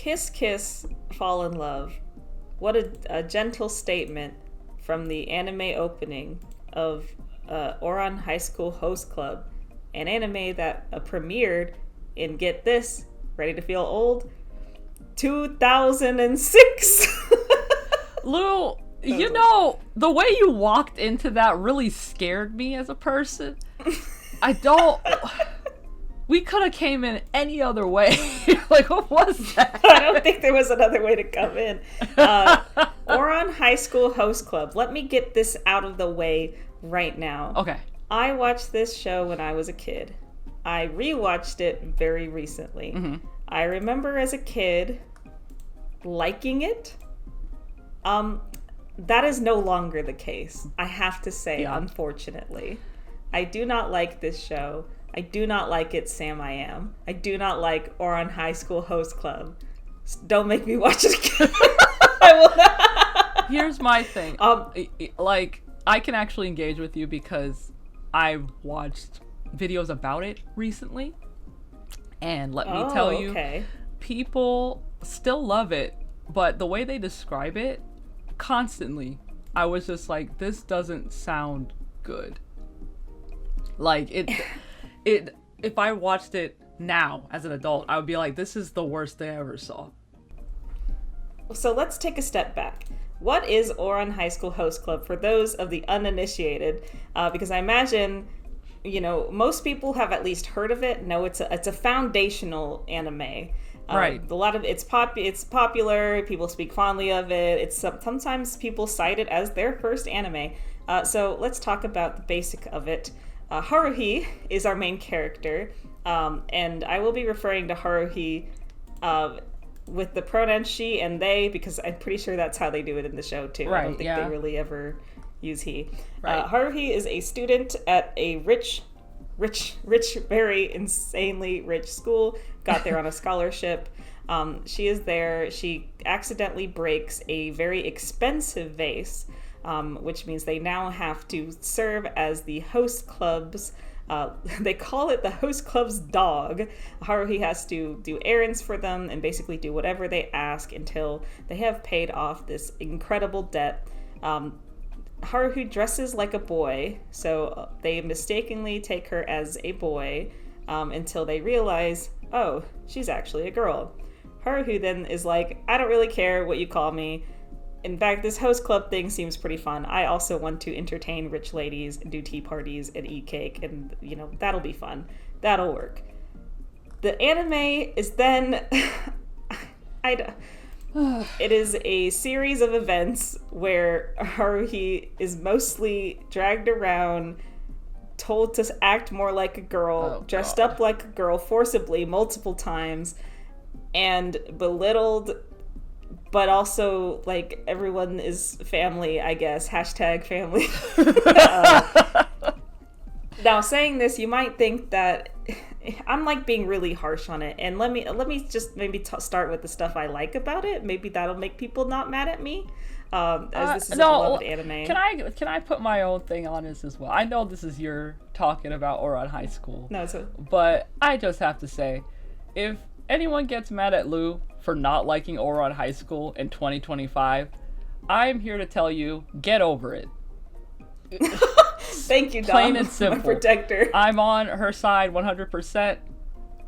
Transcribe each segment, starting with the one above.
Kiss Kiss Fall in Love. What a gentle statement from the anime opening of Ouran High School Host Club, an anime that premiered in, get this, ready to feel old, 2006. Lou, you know, the way you walked into that really scared me as a person. We could have came in any other way. Like, what was that? I don't think there was another way to come in. Ouran High School Host Club. Let me get this out of the way right now. Okay. I watched this show when I was a kid. I rewatched it very recently. Mm-hmm. I remember as a kid liking it. That is no longer the case, I have to say, unfortunately. I do not like this show. I do not like It's Sam I Am. I do not like Ouran High School Host Club. Don't make me watch it again. I will not. Here's my thing. Like, I can actually engage with you because I've watched videos about it recently. And let me tell you, people still love it. But the way they describe it, constantly, I was just like, this doesn't sound good. Like, if I watched it now as an adult, I would be like, this is the worst thing I ever saw. So let's take a step back. What is Ouran High School Host Club for those of the uninitiated? Because I imagine, you know, most people have at least heard of it. No, it's a foundational anime. Right. A lot of it's popular. People speak fondly of it. It's sometimes people cite it as their first anime. So let's talk about the basic of it. Haruhi is our main character, and I will be referring to Haruhi with the pronouns she and they, because I'm pretty sure that's how they do it in the show too. Right, I don't think they really ever use he. Right. Haruhi is a student at a rich, very insanely rich school. Got there on a scholarship. She is there. She accidentally breaks a very expensive vase, which means they now have to serve as the host club's, they call it the host club's dog. Haruhi has to do errands for them and basically do whatever they ask until they have paid off this incredible debt. Haruhi dresses like a boy, so they mistakenly take her as a boy until they realize, oh, she's actually a girl. Haruhi then is like, I don't really care what you call me. In fact, this host club thing seems pretty fun. I also want to entertain rich ladies and do tea parties and eat cake, and, you know, that'll be fun. That'll work. The anime is then... It is a series of events where Haruhi is mostly dragged around, told to act more like a girl, dressed up like a girl forcibly multiple times, and belittled, but also, like, everyone is family, I guess. # family. Now, saying this, you might think that I'm, like, being really harsh on it. And let me just maybe start with the stuff I like about it. Maybe that'll make people not mad at me. As this is a beloved anime. Can I put my own thing on this as well? I know this is your talking about Ouran High School. No, but I just have to say, if anyone gets mad at Lou for not liking Ouran High School in 2025, I'm here to tell you, get over it. Thank you, Dom. Plain and simple. My protector. I'm on her side 100%.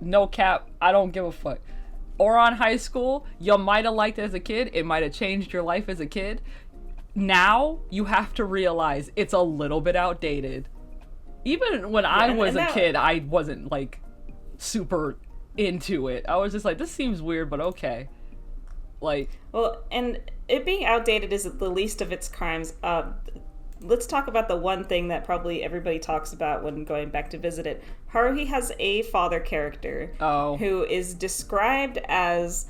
No cap. I don't give a fuck. Ouran High School, you might have liked it as a kid. It might have changed your life as a kid. Now, you have to realize it's a little bit outdated. Even when I was a kid, I wasn't, like, super into it. I was just like, this seems weird, but okay. Like... Well, and it being outdated is the least of its crimes. Let's talk about the one thing that probably everybody talks about when going back to visit it. Haruhi has a father character who is described as,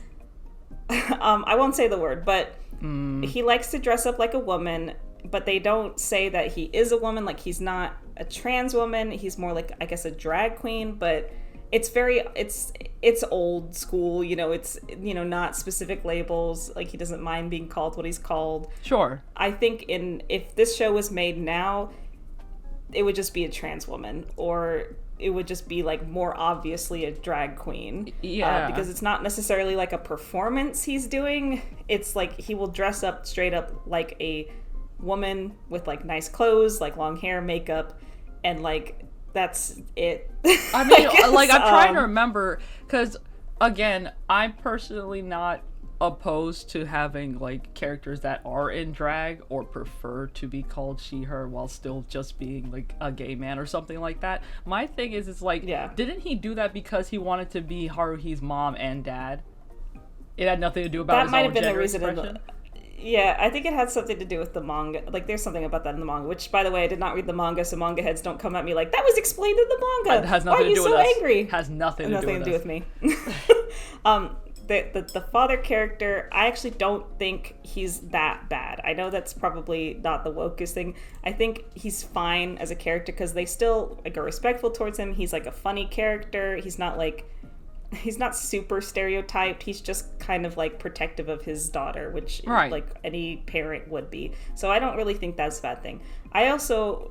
I won't say the word, but he likes to dress up like a woman, but they don't say that he is a woman. Like, he's not a trans woman. He's more like, I guess, a drag queen, but it's old school, you know, it's, you know, not specific labels. Like, he doesn't mind being called what he's called. Sure. I think if this show was made now, it would just be a trans woman, or it would just be like more obviously a drag queen. Yeah. Because it's not necessarily like a performance he's doing. It's like he will dress up straight up like a woman with like nice clothes, like long hair, makeup, and like that's it. I mean, like I'm trying to remember, because again, I'm personally not opposed to having like characters that are in drag or prefer to be called she her while still just being like a gay man or something like that. My thing is, it's like, didn't he do that because he wanted to be Haruhi's mom and dad? It had nothing to do about his own gender expression. Yeah, I think it had something to do with the manga. Like, there's something about that in the manga, which, by the way, I did not read the manga, so manga heads don't come at me like, that was explained in the manga. It has nothing to do with us. Why are you so angry? Has nothing to do with me. The father character, I actually don't think he's that bad. I know that's probably not the wokest thing. I think he's fine as a character because they still like are respectful towards him. He's like a funny character. He's not super stereotyped. He's just kind of like protective of his daughter, which like any parent would be. So I don't really think that's a bad thing. I also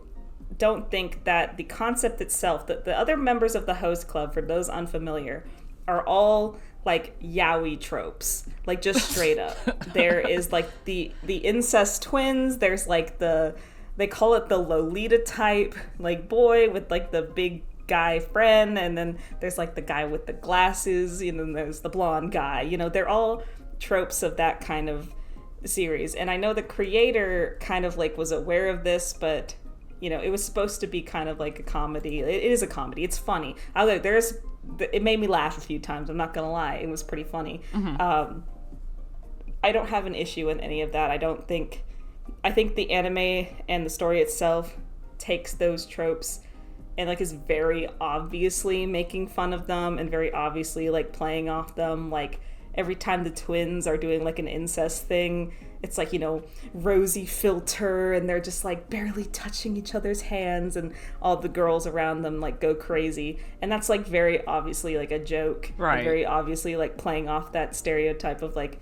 don't think that the concept itself, that the other members of the host club, for those unfamiliar, are all like yaoi tropes, like just straight up. There is like the incest twins. There's like they call it the Lolita type, like boy with like the big guy friend, and then there's like the guy with the glasses, and then there's the blonde guy. You know, they're all tropes of that kind of series. And I know the creator kind of like was aware of this, but you know, it was supposed to be kind of like a comedy. It is a comedy. It's funny. It made me laugh a few times. I'm not gonna lie. It was pretty funny. Mm-hmm. I don't have an issue with any of that. I think the anime and the story itself takes those tropes and like is very obviously making fun of them and very obviously like playing off them. Like every time the twins are doing like an incest thing, it's like, you know, rosy filter and they're just like barely touching each other's hands and all the girls around them like go crazy. And that's like very obviously like a joke. Right. Very obviously like playing off that stereotype of like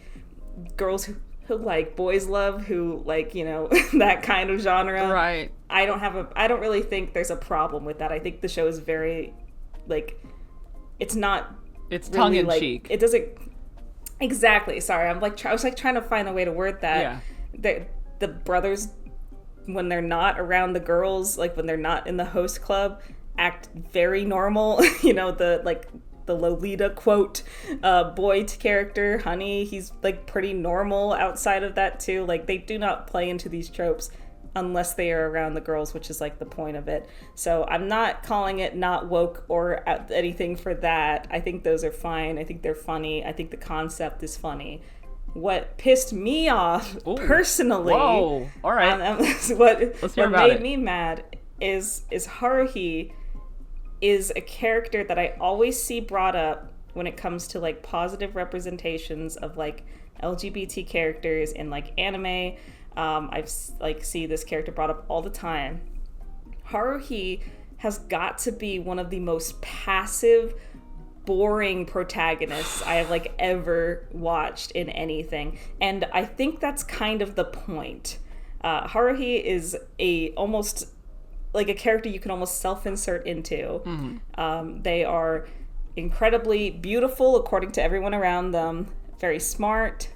girls who like boys love, who like, you know, that kind of genre. Right. I don't really think there's a problem with that. I think the show is very like, it's really, tongue in cheek. It doesn't. Exactly. Sorry, I was like trying to find a way to word that. Yeah. The brothers, when they're not around the girls, like when they're not in the host club, act very normal. You know, the Lolita quote boy character, Honey, he's like pretty normal outside of that too. Like they do not play into these tropes unless they are around the girls, which is like the point of it. So I'm not calling it not woke or anything for that. I think those are fine. I think they're funny. I think the concept is funny. What pissed me off personally, whoa, all right, what made me mad is Haruhi is a character that I always see brought up when it comes to like positive representations of like LGBT characters in like anime. I've like see this character brought up all the time. Haruhi has got to be one of the most passive, boring protagonists I have like ever watched in anything, and I think that's kind of the point. Haruhi is almost like a character you can almost self-insert into. Mm-hmm. They are incredibly beautiful according to everyone around them, very smart,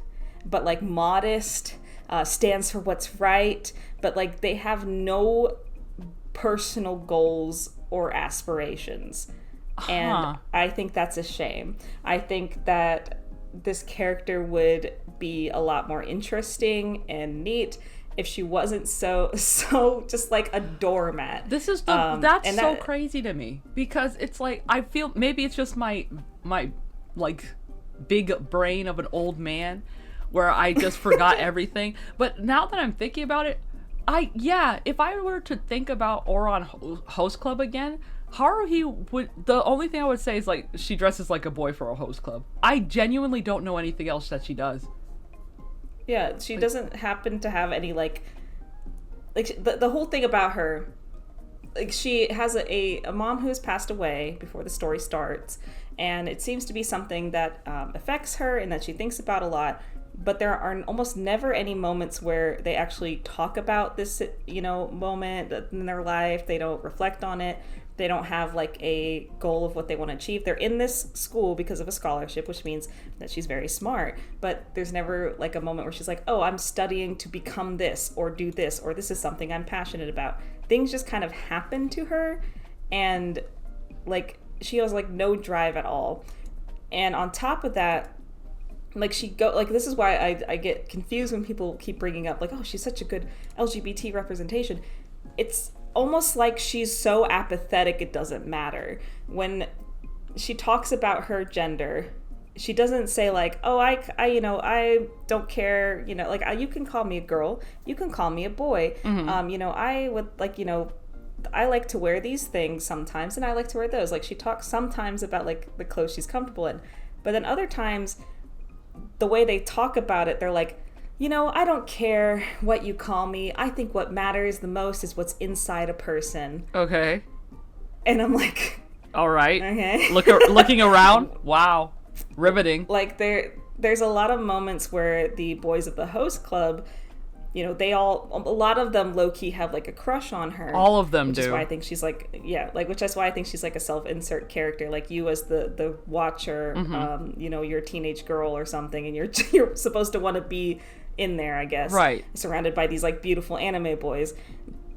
but like modest. Stands for what's right, but like they have no personal goals or aspirations. And I think that's a shame. I think that this character would be a lot more interesting and neat if she wasn't so just like a doormat. This is that's so crazy to me, because it's like I feel maybe it's just my like big brain of an old man, where I just forgot everything. But now that I'm thinking about it, if I were to think about Ouran Host Club again, Haruhi would, the only thing I would say is like she dresses like a boy for a host club. I genuinely don't know anything else that she does. Yeah, she doesn't happen to have any like the whole thing about her, like she has a mom who has passed away before the story starts, and it seems to be something that affects her and that she thinks about a lot. but there are almost never any moments where they actually talk about this, moment in their life. They don't reflect on it. They don't have like a goal of what they want to achieve. They're in this school because of a scholarship, which means that she's very smart, but there's never like a moment where she's like, oh, I'm studying to become this or do this, or this is something I'm passionate about. Things just kind of happen to her, and like she has like no drive at all. And on top of that, like this is why I get confused when people keep bringing up like, oh, she's such a good LGBT representation. It's almost like she's so apathetic it doesn't matter. When she talks about her gender, she doesn't say like, oh, I don't care, like, you can call me a girl, you can call me a boy. I would like, I like to wear these things sometimes and I like to wear those. Like, she talks sometimes about like the clothes she's comfortable in, but then other times the way they talk about it, they're like, I don't care what you call me. I think what matters the most is what's inside a person. Okay. And I'm like, all right. Okay. Looking around. Wow. Riveting. Like there's a lot of moments where the boys of the host club, a lot of them low-key have like a crush on her. All of them do. Which is why I think she's like, which is why I think she's like a self-insert character. Like you as the watcher, you're a teenage girl or something, and you're supposed to want to be in there, I guess. Right. Surrounded by these like beautiful anime boys.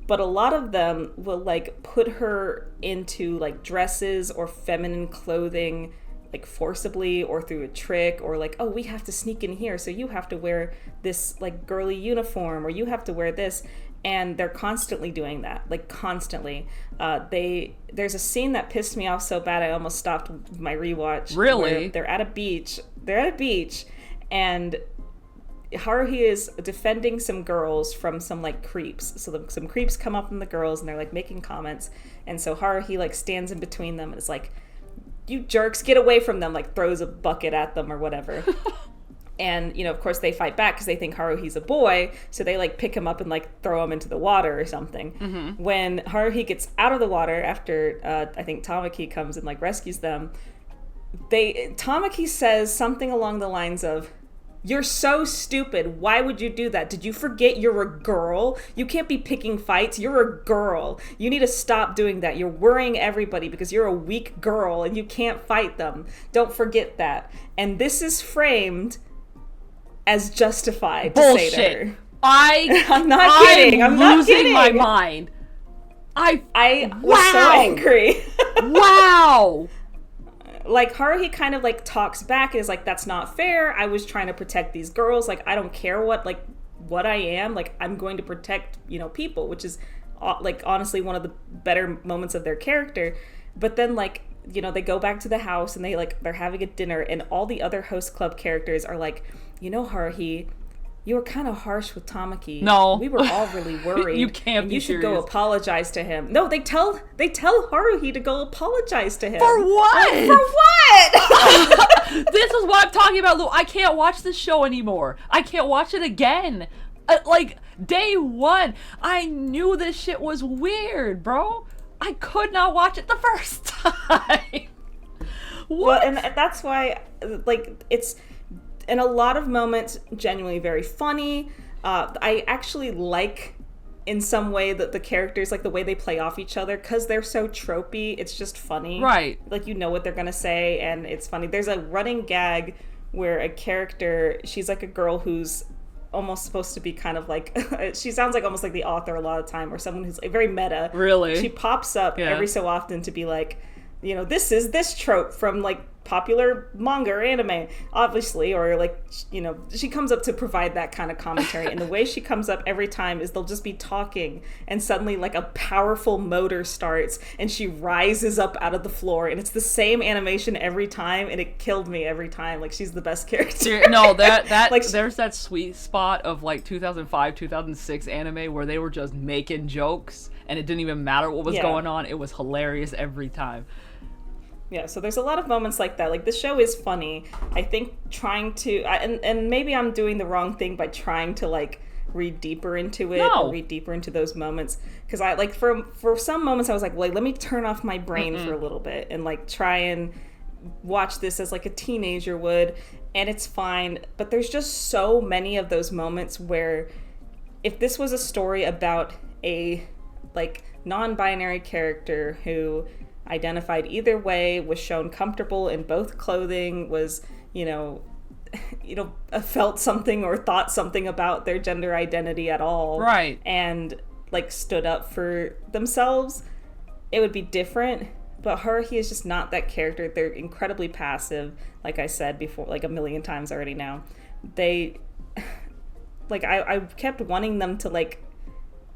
But a lot of them will like put her into like dresses or feminine clothing, like forcibly or through a trick, or like, oh, we have to sneak in here, so you have to wear this like girly uniform, or you have to wear this. And they're constantly doing that, like constantly. There's a scene that pissed me off so bad I almost stopped my rewatch. Really? They're at a beach, and Haruhi is defending some girls from some like creeps. So some creeps come up on the girls and they're like making comments, and so Haruhi like stands in between them and is like, you jerks, get away from them, like throws a bucket at them or whatever. And of course they fight back because they think Haruhi's a boy, so they like pick him up and like throw him into the water or something. When Haruhi gets out of the water after I think Tamaki comes and like rescues them, Tamaki says something along the lines of, you're so stupid. Why would you do that? Did you forget you're a girl? You can't be picking fights. You're a girl. You need to stop doing that. You're worrying everybody because you're a weak girl and you can't fight them. Don't forget that. And this is framed as justified to Bullshit. say to her. I'm not kidding. I'm not losing kidding. my mind. I was so angry. Wow. Like, Haruhi kind of, like, talks back and is like, that's not fair. I was trying to protect these girls. Like, I don't care what I am. Like, I'm going to protect, people, which is, like, honestly one of the better moments of their character. But then, like, they go back to the house and they're having a dinner, and all the other host club characters are like, Haruhi, you were kind of harsh with Tamaki. No. We were all really worried. You can't be You should serious. go apologize to him. No, they tell Haruhi to go apologize to him. For what? For what? This is what I'm talking about, Lou. I can't watch this show anymore. I can't watch it again. Day one, I knew this shit was weird, bro. I could not watch it the first time. What? Well, and that's why, like, it's, in a lot of moments, genuinely very funny. I actually like, in some way, that the characters, like, the way they play off each other, because they're so tropey, it's just funny. Right. Like, what they're gonna say, and it's funny. There's a running gag where a character, she's like a girl who's almost supposed to be kind of like, she sounds like almost like the author a lot of the time, or someone who's like very meta. Really? She pops up every so often to be like, this is this trope from like popular manga or anime, obviously, or like, she comes up to provide that kind of commentary. And the way she comes up every time is they'll just be talking and suddenly like a powerful motor starts and she rises up out of the floor, and it's the same animation every time, and it killed me every time. Like, she's the best character. No, that like, there's that sweet spot of like 2005, 2006 anime where they were just making jokes and it didn't even matter what was going on. It was hilarious every time. Yeah, so there's a lot of moments like that. Like, the show is funny. I think trying to, and maybe I'm doing the wrong thing by trying to like read deeper into it, or read deeper into those moments. Because I like, for some moments I was like, well, let me turn off my brain for a little bit and like try and watch this as like a teenager would, and it's fine. But there's just so many of those moments where if this was a story about a like non-binary character who identified either way, was shown comfortable in both clothing, was, felt something or thought something about their gender identity at all, right, and like stood up for themselves, it would be different. But Haruhi is just not that character. They're incredibly passive, like I said before, like a million times already now. They, like, I kept wanting them to, like,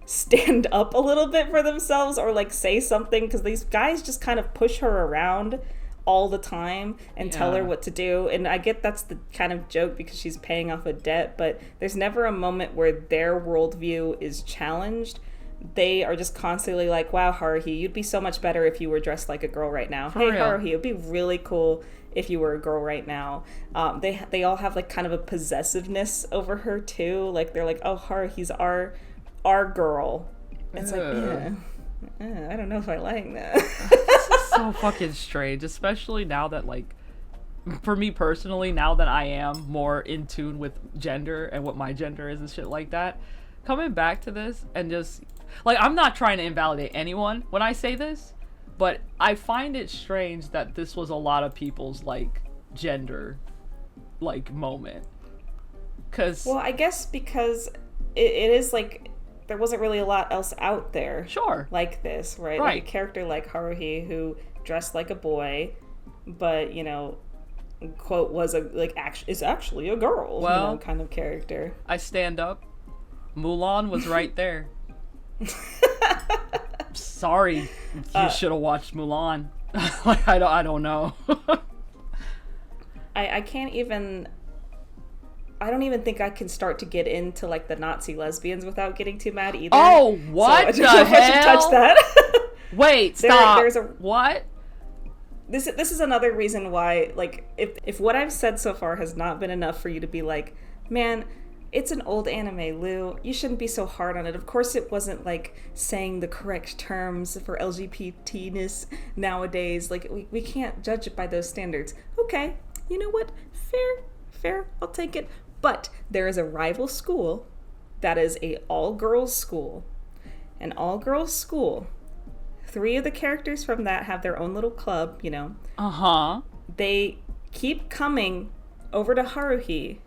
stand up a little bit for themselves or, like, say something, because these guys just kind of push her around all the time and tell her what to do. And I get that's the kind of joke because she's paying off a debt, but there's never a moment where their worldview is challenged. They are just constantly like, wow, Haruhi, you'd be so much better if you were dressed like a girl right now. For hey, real. Haruhi, it'd be really cool if you were a girl right now. They all have like kind of a possessiveness over her too. Like they're like, oh, Haruhi's our girl. It's like, I don't know if I like that. This is so fucking strange, especially now that, like, for me personally, now that I am more in tune with gender and what my gender is and shit like that, coming back to this and just, like, I'm not trying to invalidate anyone when I say this, but I find it strange that this was a lot of people's, like, gender, like, moment. Well, I guess because it is, like, there wasn't really a lot else out there. Sure. Like this, right? Like a character like Haruhi who dressed like a boy, but, quote, was is actually a girl, well, kind of character. I stand up. Mulan was right there. Sorry, you should have watched Mulan. Like, I don't know. I don't even think I can start to get into like the Nazi lesbians without getting too mad either. Oh, what so the I don't know if I should hell? touch that. Wait, stop. There's what? This is another reason why, like, if what I've said so far has not been enough for you to be like, man, it's an old anime, Lou. You shouldn't be so hard on it. Of course it wasn't, like, saying the correct terms for LGBT-ness nowadays. Like, we can't judge it by those standards. Okay, you know what? Fair, I'll take it. But there is a rival school that is a all-girls school. An all-girls school. 3 of the characters from that have their own little club, Uh-huh. They keep coming over to Haruhi,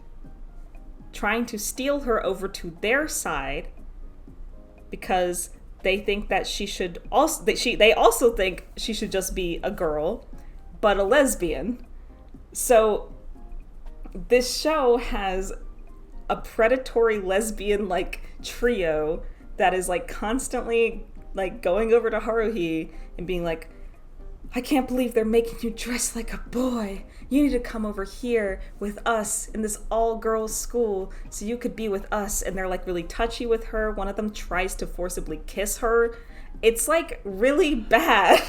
trying to steal her over to their side because they think that she should also they also think she should just be a girl, but a lesbian. So this show has a predatory lesbian like trio that is like constantly like going over to Haruhi and being like, I can't believe they're making you dress like a boy. You need to come over here with us in this all-girls school so you could be with us. And they're like really touchy with her. One of them tries to forcibly kiss her. It's like really bad.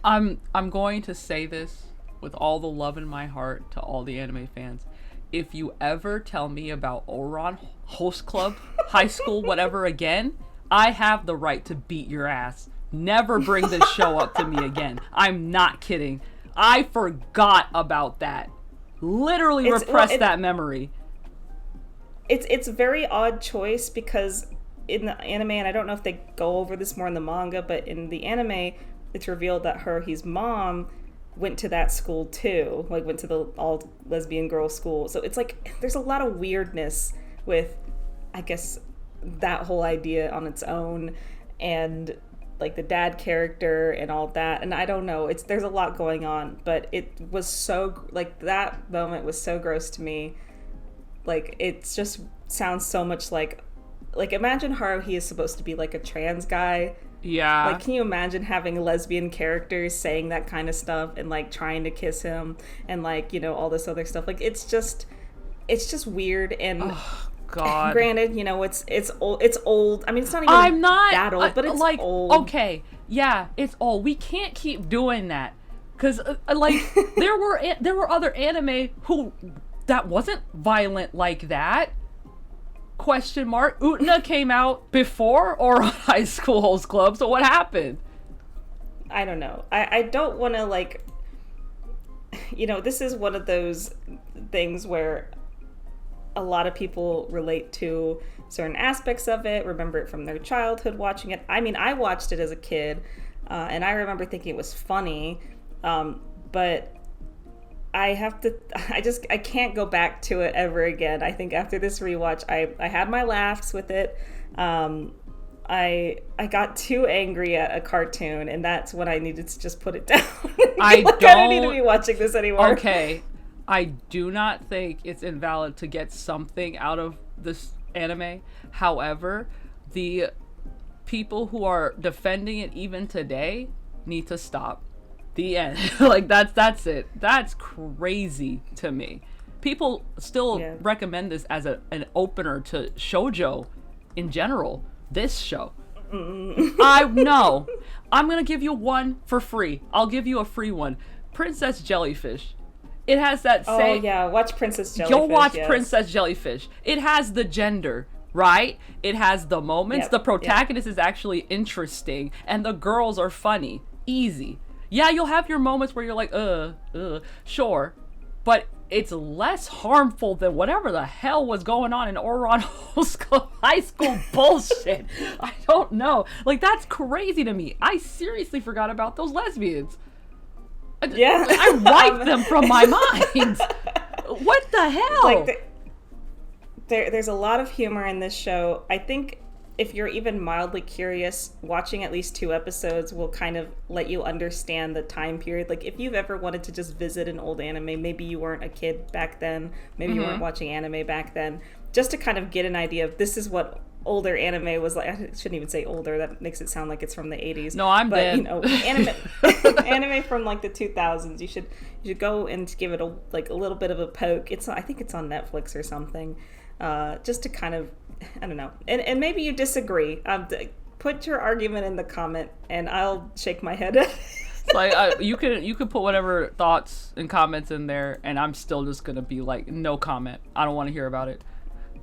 I'm going to say this with all the love in my heart to all the anime fans. If you ever tell me about Ouran, host club, high school, whatever again, I have the right to beat your ass. Never bring this show up to me again. I'm not kidding. I forgot about that. Literally repressed that memory. It's a very odd choice because in the anime, and I don't know if they go over this more in the manga, but in the anime, it's revealed that Haruhi's mom went to that school too. Like, went to the all lesbian girl school. So it's like, there's a lot of weirdness with, I guess, that whole idea on its own. And like the dad character and all that, and I don't know, there's a lot going on, but it was so, like, that moment was so gross to me. Like, it just sounds so much like imagine Haruhi is supposed to be like a trans guy. Yeah. Like, can you imagine having lesbian characters saying that kind of stuff and like trying to kiss him and like, all this other stuff? Like, it's just weird. And God. Granted, it's old. I mean, it's not even that old, but it's like, old. Okay, yeah, it's old. We can't keep doing that because, like, there were other anime that wasn't violent like that. Question mark. Utena came out before or High School Host Club. So what happened? I don't know. I don't want to like. this is one of those things where a lot of people relate to certain aspects of it, remember it from their childhood watching it. I mean, I watched it as a kid, and I remember thinking it was funny, but I can't go back to it ever again. I think after this rewatch, I had my laughs with it. I got too angry at a cartoon, and that's when I needed to just put it down. I don't need to be watching this anymore. Okay, I do not think it's invalid to get something out of this anime. However, the people who are defending it even today need to stop. The end. Like, that's it. That's crazy to me. People still recommend this as an opener to shoujo in general. This show. I'm gonna give you one for free. I'll give you a free one. Princess Jellyfish. It has that same... Oh, yeah. Watch Princess Jellyfish. Go watch Princess Jellyfish. It has the gender, right? It has the moments. Yep. The protagonist is actually interesting, and the girls are funny. Easy. Yeah, you'll have your moments where you're like, sure. But it's less harmful than whatever the hell was going on in Ouran high school bullshit. I don't know. Like, that's crazy to me. I seriously forgot about those lesbians. I wiped them from my mind. What the hell? Like, there's a lot of humor in this show. I think if you're even mildly curious, watching at least 2 episodes will kind of let you understand the time period. Like, if you've ever wanted to just visit an old anime, maybe you weren't a kid back then, maybe you weren't watching anime back then, just to kind of get an idea of this is what older anime was like. I shouldn't even say older, that makes it sound like it's from the 80s. No, I'm dead. Anime from like the 2000s, you should go and give it a little bit of a poke. I think it's on Netflix or something, just to kind of, I don't know, and maybe you disagree. Put your argument in the comment, and I'll shake my head at it. Like, you could put whatever thoughts and comments in there, and I'm still just gonna be like, no comment. I don't want to hear about it.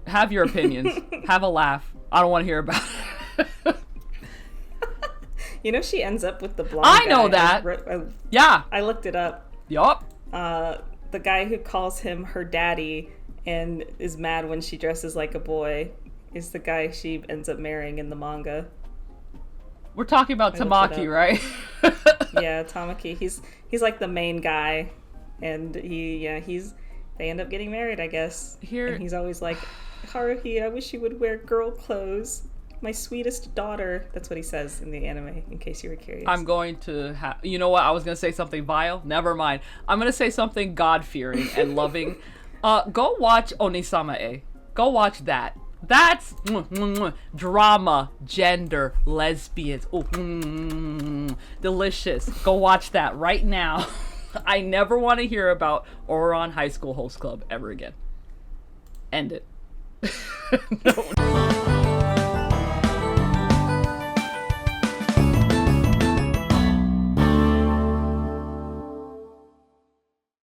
Have your opinions. Have a laugh. I don't want to hear about it. She ends up with the blonde I know that. Yeah. I looked it up. Yup. The guy who calls him her daddy and is mad when she dresses like a boy is the guy she ends up marrying in the manga. We're talking about Tamaki, right? Yeah, Tamaki. He's like the main guy, and they end up getting married, I guess. And he's always like, Haruhi, I wish you would wear girl clothes. My sweetest daughter. That's what he says in the anime, in case you were curious. I'm going to you know what? I was going to say something vile. Never mind. I'm going to say something God-fearing and loving. Go watch Onisama-e. Go watch that. That's drama, gender, lesbians. Delicious. Go watch that right now. I never want to hear about Ouran High School Host Club ever again. End it. No.